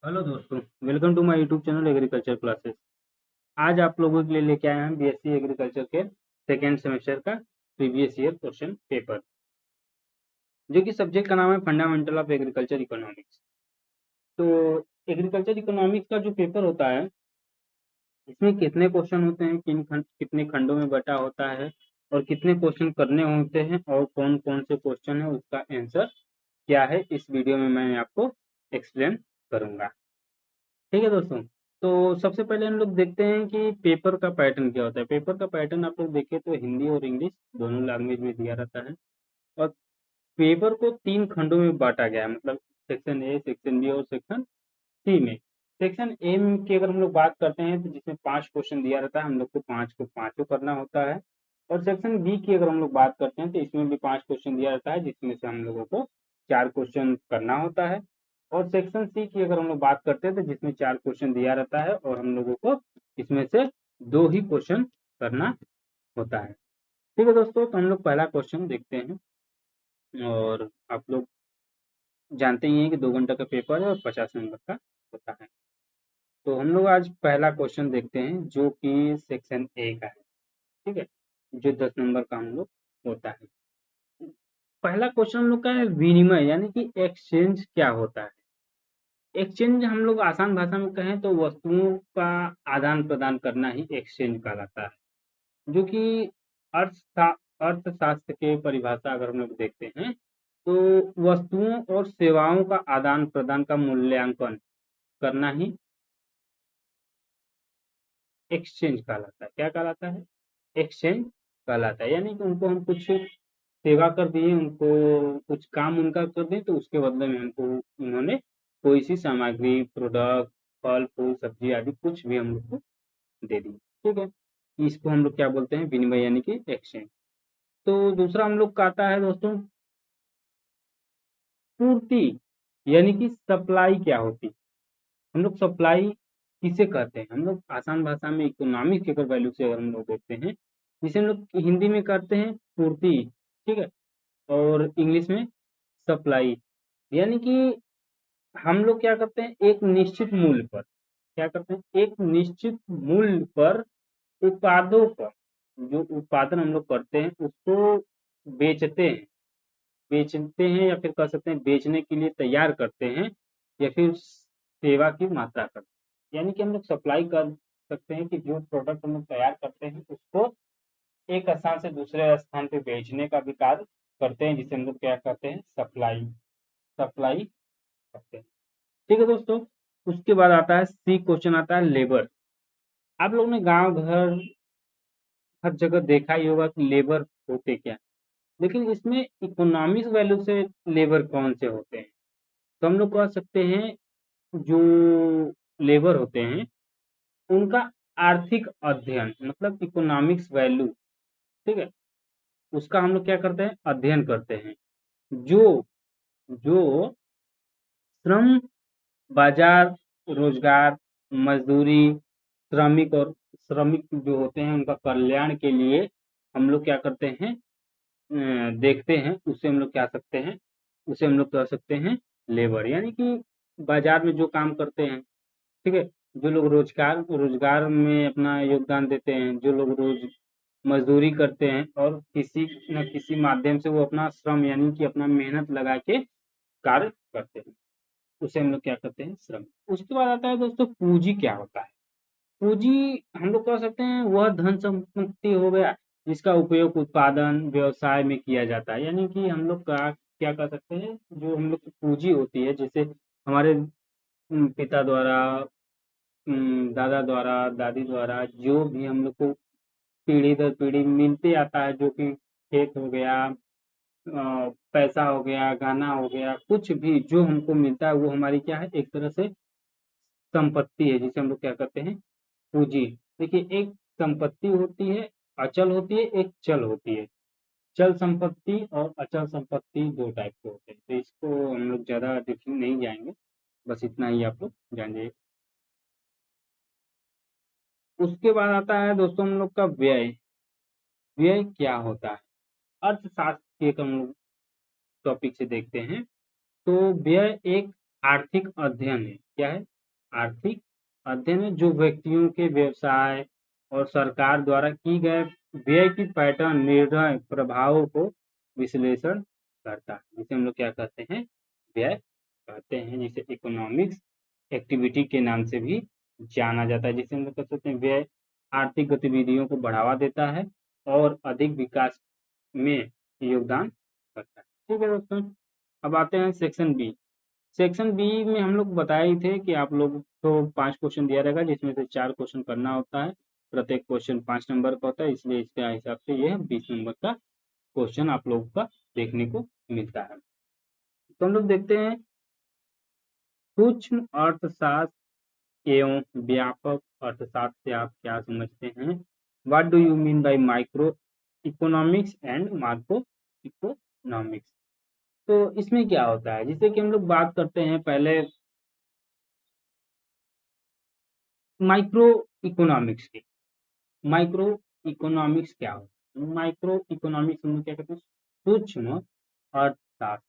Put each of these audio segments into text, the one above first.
Hello दोस्तों, welcome to my YouTube channel agriculture classes. आज आप लोगों के लिए लेके आए हैं बीएससी एग्रीकल्चर के सेकेंड सेमेस्टर का प्रीवियस ईयर क्वेश्चन पेपर, जो कि सब्जेक्ट का नाम है फंडामेंटल ऑफ एग्रीकल्चर इकोनॉमिक्स। तो एग्रीकल्चर इकोनॉमिक्स का जो पेपर होता है, इसमें कितने क्वेश्चन होते हैं, कितने खंडों में बटा होता है और कितने क्वेश्चन करने होते हैं और कौन कौन से क्वेश्चन है, उसका आंसर क्या है, इस वीडियो में मैं आपको एक्सप्लेन करूंगा। ठीक है दोस्तों। तो सबसे पहले हम लोग देखते हैं कि पेपर का पैटर्न क्या होता है। पेपर का पैटर्न आप लोग देखें तो हिंदी और इंग्लिश दोनों लैंग्वेज में दिया रहता है। और पेपर को 3 खंडों में बाँटा गया है, मतलब सेक्शन ए, सेक्शन बी और सेक्शन सी में। सेक्शन ए की अगर हम लोग बात करते हैं तो जिसमें 5 क्वेश्चन दिया रहता है, हम लोग को 5 को पाँचों करना होता है। और सेक्शन बी की अगर हम लोग बात करते हैं तो इसमें भी 5 क्वेश्चन दिया रहता है, जिसमें से हम लोगों को 4 क्वेश्चन करना होता है। और सेक्शन सी की अगर हम लोग बात करते हैं तो जिसमें 4 क्वेश्चन दिया रहता है और हम लोगों को इसमें से 2 ही क्वेश्चन करना होता है। ठीक है दोस्तों, तो हम लोग पहला क्वेश्चन देखते हैं। और आप लोग जानते ही हैं कि 2 घंटा का पेपर है और 50 नंबर का होता है। तो हम लोग आज पहला क्वेश्चन देखते हैं, जो कि सेक्शन ए का है। ठीक है, जो 10 नंबर का हम लोग होता है। पहला क्वेश्चन हम लोग का है विनिमय, यानी कि एक्सचेंज क्या होता है। एक्सचेंज हम लोग आसान भाषा में कहें तो वस्तुओं का आदान प्रदान करना ही एक्सचेंज कहलाता है, जो कि अर्थशास्त्र के परिभाषा अगर हम लोग देखते हैं तो वस्तुओं और सेवाओं का आदान प्रदान का मूल्यांकन करना ही एक्सचेंज कहलाता है। क्या कहलाता है? एक्सचेंज कहलाता है। यानी कि उनको हम कुछ सेवा कर दिए, उनको कुछ काम उनका कर दें, तो उसके बदले में हमको उन्होंने कोई सी सामग्री, प्रोडक्ट, फल फूल सब्जी आदि कुछ भी हम लोग को दे दी। ठीक है, इसको हम लोग क्या बोलते हैं? विनिमय, यानी कि एक्सचेंज। तो दूसरा हम लोग का आता है दोस्तों पूर्ति, यानी कि सप्लाई क्या होती है। हम लोग सप्लाई किसे कहते हैं? हम लोग आसान भाषा में इकोनॉमिक के अगर वैल्यू से अगर हम लोग देखते हैं, जिसे हम लोग हिंदी में कहते हैं पूर्ति। ठीक है, और इंग्लिश में सप्लाई। यानी कि हम लोग क्या करते हैं, एक निश्चित मूल्य पर क्या करते हैं, एक निश्चित मूल्य पर उत्पादों का, जो उत्पादन हम लोग करते हैं उसको बेचते हैं। बेचते हैं या फिर कह सकते हैं बेचने के लिए तैयार करते हैं, या फिर सेवा की मात्रा करते हैं। यानी कि हम लोग सप्लाई कर सकते हैं कि जो प्रोडक्ट हम लोग तैयार करते हैं उसको एक स्थान से दूसरे स्थान पे बेचने का भी कार्य करते हैं, जिसे हम लोग क्या कहते हैं? सप्लाई। सप्लाई करते हैं। ठीक है दोस्तों, उसके बाद आता है सी क्वेश्चन, आता है लेबर। आप लोगों ने गांव घर हर जगह देखा ही होगा कि लेबर होते क्या, लेकिन इसमें इकोनॉमिक वैल्यू से लेबर कौन से होते हैं? तो हम लोग कह सकते हैं जो लेबर होते हैं उनका आर्थिक अध्ययन, मतलब इकोनॉमिक्स वैल्यू। ठीक है, उसका हम लोग क्या करते हैं? अध्ययन करते हैं। जो जो श्रम, बाजार, रोजगार, मजदूरी, श्रमिक जो होते हैं उनका कल्याण के लिए हम लोग क्या करते हैं? देखते हैं। उसे हम लोग क्या सकते हैं? उसे हम लोग कह सकते हैं लेबर। यानी कि बाजार में जो काम करते हैं, ठीक है, जो लोग रोजगार रोजगार में अपना योगदान देते हैं, जो लोग रोज मजदूरी करते हैं और किसी न किसी माध्यम से वो अपना श्रम, यानी कि अपना मेहनत लगा के कार्य करते हैं, उसे हम लोग क्या करते हैं? श्रम। उसके बाद आता है दोस्तों पूंजी क्या होता है। पूंजी हम लोग कह सकते हैं वह धन संपत्ति हो गया जिसका उपयोग उत्पादन व्यवसाय में किया जाता है। यानी कि हम लोग का क्या कर सकते हैं, जो हम लोग की पूंजी होती है, जैसे हमारे पिता द्वारा, दादा द्वारा, दादी द्वारा जो भी हम लोग को पीढ़ी दर पीढ़ी मिलते आता है, जो कि खेत हो गया, पैसा हो गया, गाना हो गया, कुछ भी जो हमको मिलता है वो हमारी क्या है? एक तरह से संपत्ति है, जिसे हम लोग क्या करते हैं? पूंजी। देखिए, एक संपत्ति होती है, अचल होती है, एक चल होती है। चल संपत्ति और अचल संपत्ति 2 टाइप के होते हैं, तो इसको हम लोग ज़्यादा डिटेल नहीं जाएंगे, बस इतना ही आप लोग जान जाइए। उसके बाद आता है दोस्तों हम लोग का व्यय। व्यय क्या होता है? अर्थशास्त्र के एक हम लोग टॉपिक से देखते हैं। तो व्यय एक आर्थिक अध्ययन है। क्या है? आर्थिक अध्ययन है जो व्यक्तियों के व्यवसाय और सरकार द्वारा की गए व्यय की पैटर्न, निर्णय, प्रभावों को विश्लेषण करता है, जिसे हम लोग क्या कहते हैं, व्यय कहते हैं, जिसे इकोनॉमिक्स एक्टिविटी के नाम से भी जाना जाता है, जिसे हम लोग कह सकते हैं व्यय आर्थिक गतिविधियों को बढ़ावा देता है और अधिक विकास में योगदान करता है। ठीक है दोस्तों, अब आते हैं सेक्शन बी। सेक्शन बी में हम लोग बताए ही थे कि आप लोग को 5 क्वेश्चन दिया रहेगा, जिसमें से 4 क्वेश्चन करना होता है। प्रत्येक क्वेश्चन 5 नंबर का होता है, इसलिए इसके हिसाब से यह 20 नंबर का क्वेश्चन आप लोगों का देखने को मिलता है। तो हम लोग देखते हैं सूक्ष्म अर्थशास्त्र एवं व्यापक अर्थशास्त्र से आप क्या समझते हैं। What do you mean by micro economics and micro economics. तो इसमें क्या होता है, जिससे कि हम लोग बात करते हैं पहले माइक्रो इकोनॉमिक्स की। माइक्रो इकोनॉमिक्स क्या होता है, माइक्रो इकोनॉमिक्स हम लोग क्या कहते हैं, सूक्ष्म अर्थशास्त्र,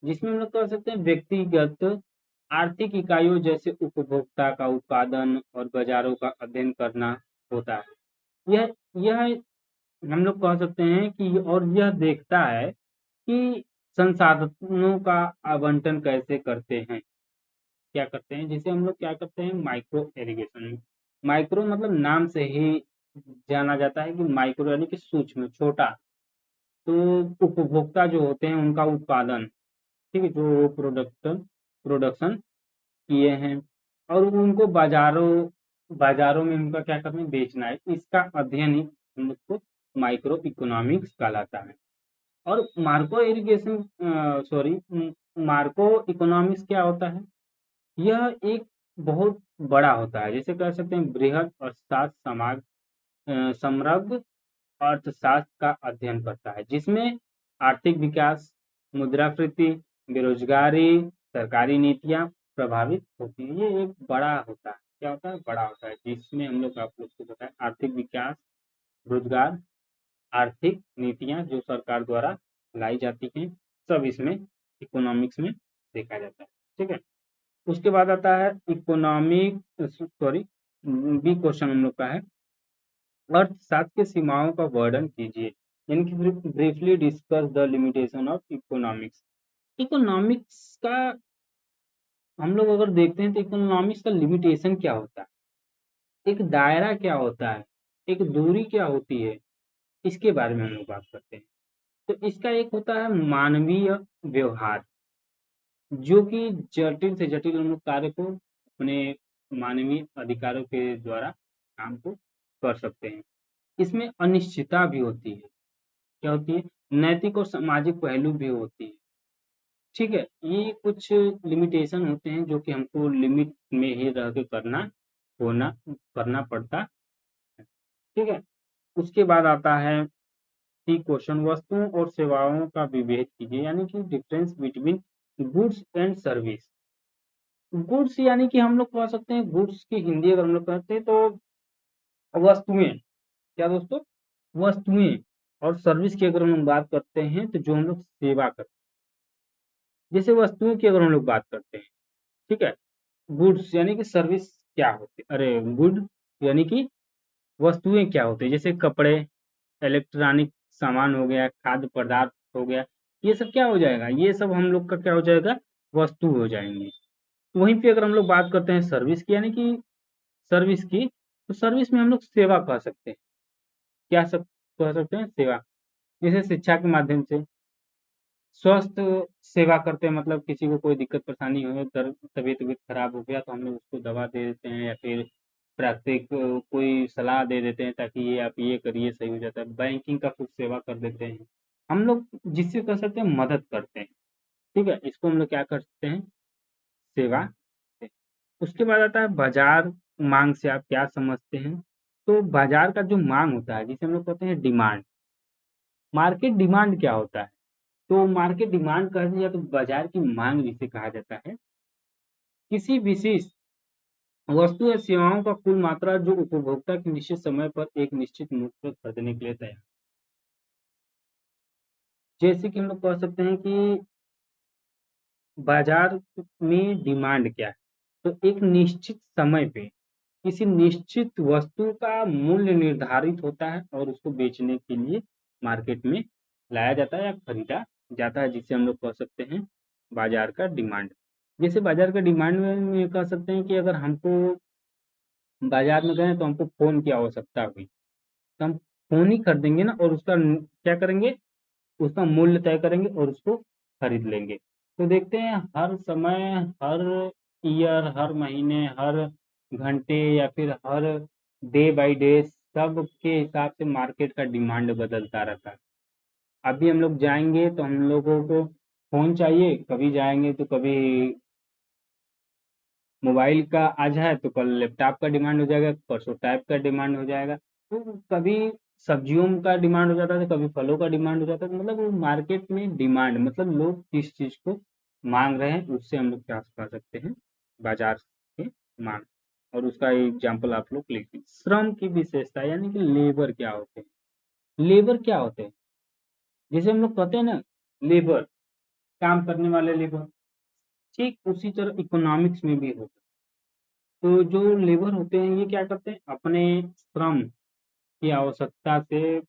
जिसमें हम लोग कह सकते हैं व्यक्तिगत आर्थिक इकाइयों जैसे उपभोक्ता का उत्पादन और बाजारों का अध्ययन करना होता है। यह हम लोग कह सकते हैं कि, और यह देखता है कि संसाधनों का आवंटन कैसे करते हैं, क्या करते हैं, जिसे हम लोग क्या करते हैं, माइक्रो इरिगेशन। माइक्रो मतलब नाम से ही जाना जाता है कि माइक्रो यानी कि सूक्ष्म, छोटा। तो उपभोक्ता जो होते हैं उनका उत्पादन, ठीक है, जो प्रोडक्शन किए हैं और उनको बाजारों में उनका क्या करना है, बेचना है, इसका अध्ययन ही हम लोग को माइक्रो इकोनॉमिक्स कहलाता है। और Marco irrigation sorry Marco economics क्या होता है, यह एक बहुत बड़ा होता है, जैसे कह सकते हैं बृहद अर्थशास्त्र समग्र अर्थशास्त्र का अध्ययन करता है, जिसमें आर्थिक विकास, मुद्रास्फीति, बेरोजगारी, सरकारी नीतियां प्रभावित होती है। ये एक बड़ा होता है, क्या होता है, बड़ा होता है, जिसमें हम लोग आप लोग को बताएं आर्थिक विकास, रोजगार, आर्थिक नीतियां जो सरकार द्वारा लाई जाती हैं, सब इसमें इकोनॉमिक्स में देखा जाता है। ठीक है, उसके बाद आता है इकोनॉमिक सॉरी बी क्वेश्चन हम लोग का है, अर्थशास्त्र की सीमाओं का वर्णन कीजिए, यानी कि briefly discuss the limitation of economics. Economics का हम लोग अगर देखते हैं तो इकोनॉमिक्स का लिमिटेशन क्या होता है, एक दायरा क्या होता है, एक दूरी क्या होती है, इसके बारे में हम लोग बात करते हैं। तो इसका एक होता है मानवीय व्यवहार, जो कि जटिल से जटिल हम लोग कार्य को अपने मानवीय अधिकारों के द्वारा काम को कर सकते हैं। इसमें अनिश्चितता भी होती है, क्या होती है, नैतिक और सामाजिक पहलू भी होती है। ठीक है, ये कुछ लिमिटेशन होते हैं जो कि हमको लिमिट में ही रह के करना पड़ता है। ठीक है, उसके बाद आता है सी क्वेश्चन, वस्तुओं और सेवाओं का विभेद कीजिए, यानी कि difference between goods and service. Goods यानी कि हम लोग कह सकते हैं, गुड्स की हिंदी अगर हम लोग कहते हैं तो वस्तुएं, क्या दोस्तों, वस्तुएं। और सर्विस की अगर हम बात करते हैं तो जो हम लोग सेवा करते हैं, जैसे वस्तुओं की अगर हम लोग बात करते हैं, ठीक है, गुड्स यानी कि सर्विस क्या होती है, अरे गुड यानी कि वस्तुएं क्या होती है, जैसे कपड़े, इलेक्ट्रॉनिक सामान हो गया, खाद्य पदार्थ हो गया, ये सब क्या हो जाएगा, ये सब हम लोग का क्या हो जाएगा, वस्तु हो जाएंगे। वहीं पे अगर हम लोग बात करते हैं सर्विस की, यानी कि सर्विस की, तो सर्विस में हम लोग सेवा कह सकते हैं, क्या सब कह सकते हैं, सेवा। जैसे शिक्षा के माध्यम से स्वस्थ सेवा करते हैं, मतलब किसी को कोई दिक्कत परेशानी हो, तबीयत खराब हो गया तो हम लोग उसको दवा दे देते हैं, या फिर प्राकृतिक कोई सलाह दे देते हैं ताकि ये आप ये करिए, सही हो जाता है। बैंकिंग का कुछ सेवा कर देते हैं हम लोग, जिससे कर सकते हैं मदद करते हैं। ठीक है, इसको हम लोग क्या कर सकते हैं, सेवा। उसके बाद आता है बाजार मांग से आप क्या समझते हैं। तो बाजार का जो मांग होता है, जिसे हम लोग कहते हैं डिमांड, मार्केट डिमांड क्या होता है, तो मार्केट डिमांड कहा जाए तो बाजार की मांग जिसे कहा जाता है, किसी विशेष वस्तु या सेवाओं का कुल मात्रा जो उपभोक्ता के निश्चित समय पर एक निश्चित मूल्य पर खरीदने के लिए तैयार। जैसे कि हम लोग कह सकते हैं कि बाजार में डिमांड क्या है, तो एक निश्चित समय पे किसी निश्चित वस्तु का मूल्य निर्धारित होता है और उसको बेचने के लिए मार्केट में लाया जाता है या खरीदा जाता है, जिसे हम लोग कह सकते हैं बाजार का डिमांड। जैसे बाजार का डिमांड में कह सकते हैं कि अगर हमको बाजार में गए तो हमको फोन की आवश्यकता हुई, तो हम फोन ही खरीदेंगे ना, और उसका क्या करेंगे, उसका मूल्य तय करेंगे और उसको खरीद लेंगे। तो देखते हैं हर समय, हर ईयर, हर महीने, हर घंटे या फिर हर डे बाय डे सब के हिसाब से मार्केट का डिमांड बदलता रहता है। अभी हम लोग जाएंगे तो हम लोगों को फोन चाहिए, कभी जाएंगे तो कभी मोबाइल का आज है तो कल लैपटॉप का डिमांड हो जाएगा, परसों टैब का डिमांड हो जाएगा। तो कभी सब्जियों का डिमांड हो जाता है तो कभी फलों का डिमांड हो जाता है। तो मतलब वो मार्केट में डिमांड मतलब लोग किस चीज को मांग रहे हैं, उससे हम लोग क्या कह सकते हैं, बाजार के मांग। और उसका एग्जाम्पल आप लोग लिखिए। श्रम की विशेषता यानी कि लेबर क्या होते हैं, लेबर क्या होते हैं, जैसे हम लोग कहते हैं ना लेबर, काम करने वाले लेबर, ठीक उसी तरह इकोनॉमिक्स में भी होता है। तो जो लेबर होते हैं ये क्या करते हैं, अपने श्रम की आवश्यकता से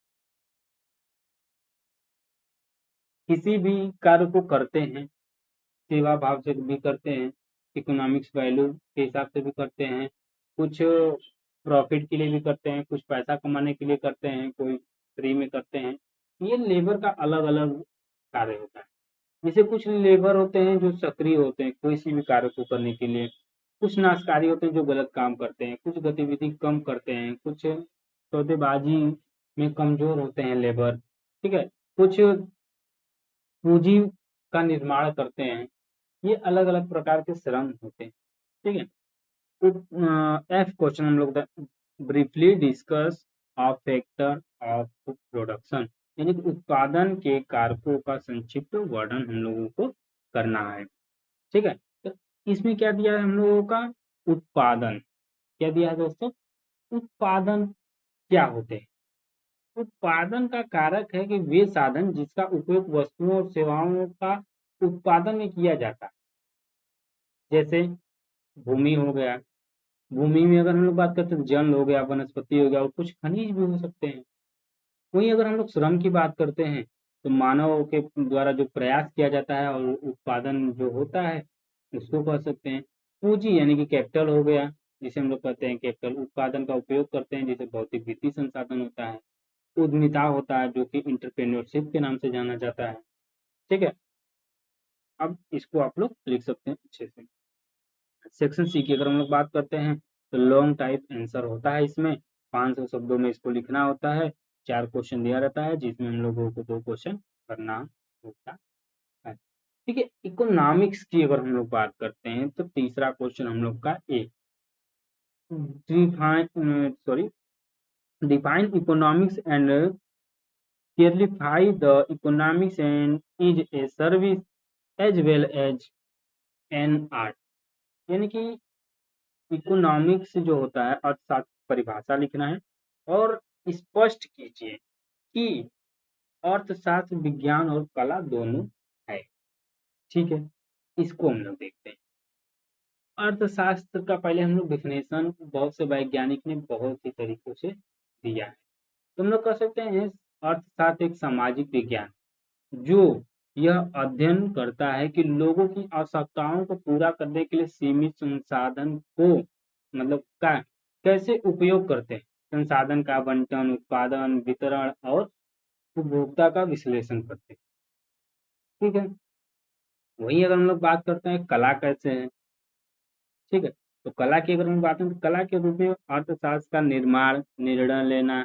किसी भी कार्य को करते हैं, सेवा भाव से भी करते हैं, इकोनॉमिक्स वैल्यू के हिसाब से भी करते हैं, कुछ प्रॉफिट के लिए भी करते हैं, कुछ पैसा कमाने के लिए करते हैं, कोई फ्री में करते हैं। ये लेबर का अलग अलग कार्य होता है। जैसे कुछ लेबर होते हैं जो सक्रिय होते हैं किसी भी कार्य को करने के लिए, कुछ नाशकारी होते हैं जो गलत काम करते हैं, कुछ गतिविधि कम करते हैं, कुछ सौदेबाजी में कमजोर होते हैं लेबर, ठीक है, कुछ पूंजी का निर्माण करते हैं। ये अलग अलग प्रकार के श्रम होते हैं, ठीक है। तो एफ क्वेश्चन हम लोग briefly discuss of factor of production, यानी कि उत्पादन के कारकों का संक्षिप्त वर्णन हम लोगों को करना है, ठीक है। तो इसमें क्या दिया है हम लोगों का, उत्पादन क्या दिया है दोस्तों, उत्पादन क्या होते हैं। उत्पादन का कारक है कि वे साधन जिसका उपयोग वस्तुओं और सेवाओं का उत्पादन में किया जाता है। जैसे भूमि हो गया, भूमि में अगर हम लोग बात करते हैं तो जल हो गया, वनस्पति हो गया और कुछ खनिज भी हो सकते हैं। वहीं अगर हम लोग श्रम की बात करते हैं तो मानव के द्वारा जो प्रयास किया जाता है और उत्पादन जो होता है उसको कह सकते हैं। पूंजी यानी कि कैपिटल हो गया, जिसे हम लोग कहते हैं कैपिटल, उत्पादन का उपयोग करते हैं जिसे भौतिक वित्तीय संसाधन होता है। उद्यमिता होता है जो कि इंटरप्रेन्योरशिप के नाम से जाना जाता है, ठीक है। अब इसको आप लोग लिख सकते हैं अच्छे से। सेक्शन सी की अगर हम लोग बात करते हैं तो लॉन्ग टाइप आंसर होता है, इसमें 500 शब्दों में इसको लिखना होता है। 4 क्वेश्चन दिया रहता है जिसमें हम लोगों को 2 क्वेश्चन करना होता है, ठीक है। इकोनॉमिक्स की अगर हम लोग बात करते हैं तो तीसरा क्वेश्चन हम लोग का A, define economics and clarify the economics and is a service as well as an art, यानी कि इकोनॉमिक्स जो होता है अर्थशास्त्र परिभाषा लिखना है और स्पष्ट कीजिए कि अर्थशास्त्र विज्ञान और कला दोनों है, ठीक है। इसको हम लोग देखते हैं। अर्थशास्त्र का पहले हम लोग डिफिनेशन बहुत से वैज्ञानिक ने बहुत ही तरीकों से दिया है। तो हम लोग कह सकते हैं अर्थशास्त्र एक सामाजिक विज्ञान जो यह अध्ययन करता है कि लोगों की आवश्यकताओं को पूरा करने के लिए सीमित संसाधन को मतलब का कैसे उपयोग करते हैं, संसाधन का आवंटन, उत्पादन, वितरण और उपभोक्ता का विश्लेषण करते हैं, ठीक है। वहीं अगर हम लोग बात करते हैं कला कैसे है, ठीक है, तो कला की अगर हम बात करें तो कला के रूप में अर्थशास्त्र का निर्माण, निर्णय लेना,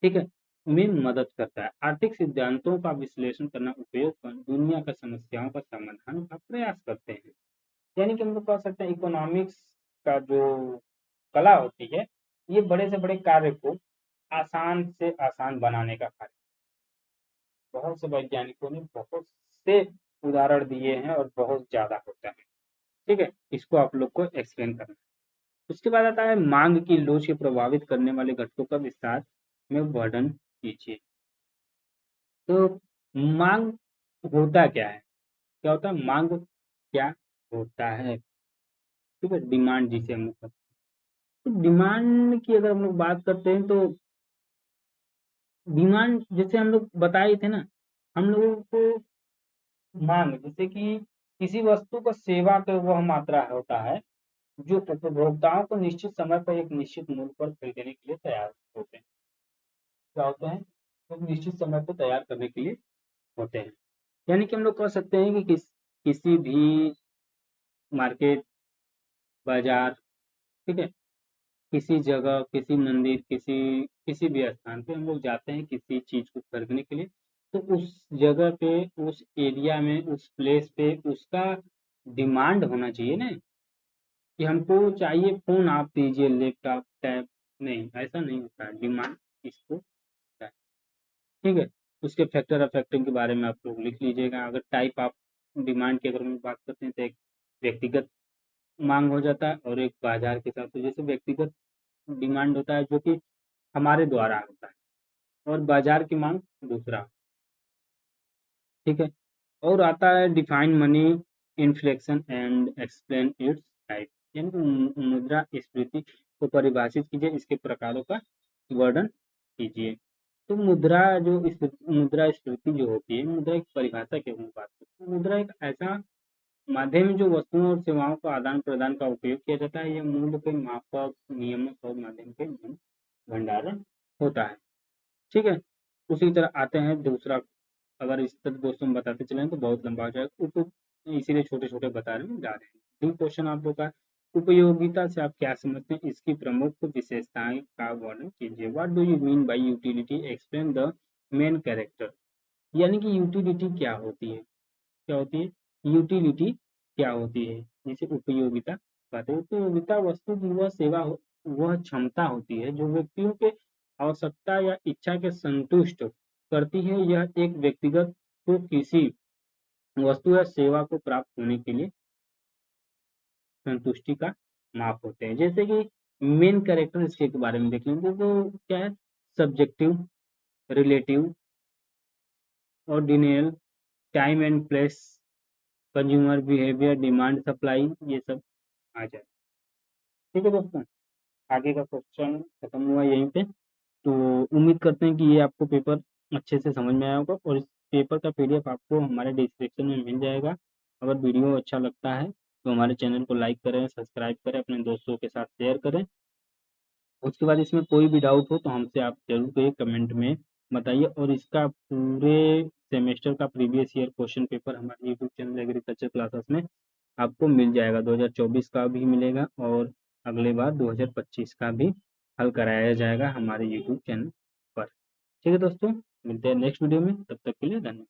ठीक है, में मदद करता है। आर्थिक सिद्धांतों का विश्लेषण करना, उपयोग कर दुनिया का समस्याओं का समाधान का प्रयास करते हैं। यानी कि हम लोग कह सकते हैं इकोनॉमिक्स का जो कला होती है ये बड़े से बड़े कार्य को आसान से आसान बनाने का कार्य। बहुत से वैज्ञानिकों ने बहुत से उदाहरण दिए हैं और बहुत ज्यादा होता है, ठीक है। इसको आप लोग को एक्सप्लेन करना है। उसके बाद आता है मांग की लोच के प्रभावित करने वाले घटकों का विस्तार में वर्णन कीजिए। तो मांग होता क्या है, क्या होता है मांग, क्या होता है। ठीक है, डिमांड जिसे हम लोग कहते हैं। तो डिमांड की अगर हम लोग बात करते हैं तो डिमांड जैसे हम लोग बताए थे ना, हम लोगों को मांग जैसे कि किसी वस्तु का सेवा का वह मात्रा होता है जो उपभोक्ताओं को निश्चित समय पर एक निश्चित मूल्य पर खरीदने के लिए तैयार होते हैं। क्या होते हैं? तो निश्चित समय पर तैयार करने के लिए होते हैं। यानी कि हम लोग कह सकते हैं कि किसी भी मार्केट, बाजार, ठीक है, किसी जगह, किसी मंदिर, किसी किसी भी स्थान पे हम लोग जाते हैं किसी चीज को खरीदने के लिए, तो उस जगह पे, उस एरिया में, उस प्लेस पे उसका डिमांड होना चाहिए ना, कि हमको चाहिए फोन आप दीजिए, लैपटॉप, टैब। नहीं, ऐसा नहीं होता है, डिमांड इसको होता है। ठीक है, उसके फैक्टर अफेक्टिंग के बारे में आप लोग लिख लीजिएगा। अगर टाइप आप डिमांड की अगर हम बात करते हैं तो एक व्यक्तिगत मांग हो जाता है और एक बाजार के हिसाब से, जैसे व्यक्तिगत डिमांड होता है जो कि हमारे द्वारा होता है, और बाजार की मांग दूसरा। ठीक है, और आता है define money inflection and explain it's type, यानी कि मुद्रास्फीति को परिभाषित कीजिए, इसके प्रकारों का वर्णन कीजिए। तो मुद्रास्फीति जो होती है, मुद्रा की परिभाषा की हम बात करते हैं, मुद्रा एक ऐसा माध्यम है जो वस्तुओं और सेवाओं का आदान प्रदान का उपयोग किया जाता है। यह मूल्य के मापक, नियमक और माध्यम के भंडारण होता है। ठीक है, उसी तरह आते हैं दूसरा। अगर इस तरह दोस्तों हम बताते चलें तो बहुत लंबा हो जाएगा, इसीलिए छोटे छोटे बता रहे हैं, जा रहे हैं। डी क्वेश्चन आप लोग का, उपयोगिता से आप क्या समझते हैं, इसकी प्रमुख विशेषताएं का वर्णन कीजिए। What do you mean by utility, explain the main character. यानी कि यूटिलिटी क्या होती है, क्या होती है यूटिलिटी, क्या होती है, जैसे उपयोगिता कहते हैं। उपयोगिता वस्तु की वह सेवा वह क्षमता होती है जो व्यक्तियों के आवश्यकता या इच्छा के संतुष्ट करती है। यह एक व्यक्तिगत को किसी वस्तु या सेवा को प्राप्त होने के लिए संतुष्टि का माप होते हैं। जैसे कि मेन कैरेक्टर इसके बारे में देख लेंगे तो क्या है, subjective, relative, ordinal, time and place, consumer behaviour, demand supply, ये सब आ जाए। ठीक है दोस्तों, आगे का क्वेश्चन खत्म हुआ यहीं पे। तो उम्मीद करते हैं कि ये आपको पेपर अच्छे से समझ में आया होगा, और इस पेपर का पीडीएफ आपको हमारे डिस्क्रिप्शन में मिल जाएगा। अगर वीडियो अच्छा लगता है तो हमारे चैनल को लाइक करें, सब्सक्राइब करें, अपने दोस्तों के साथ शेयर करें। उसके बाद इसमें कोई भी डाउट हो तो हमसे आप जरूर करिए, कमेंट में बताइए। और इसका पूरे सेमेस्टर का प्रीवियस ईयर क्वेश्चन पेपर हमारे यूट्यूब चैनल एग्रीकल्चर क्लासेस में आपको मिल जाएगा। 2024 का भी मिलेगा और अगले बार 2025 का भी हल कराया जाएगा हमारे यूट्यूब चैनल पर। ठीक है दोस्तों, मिलते हैं नेक्स्ट वीडियो में, तब तक के लिए धन्यवाद।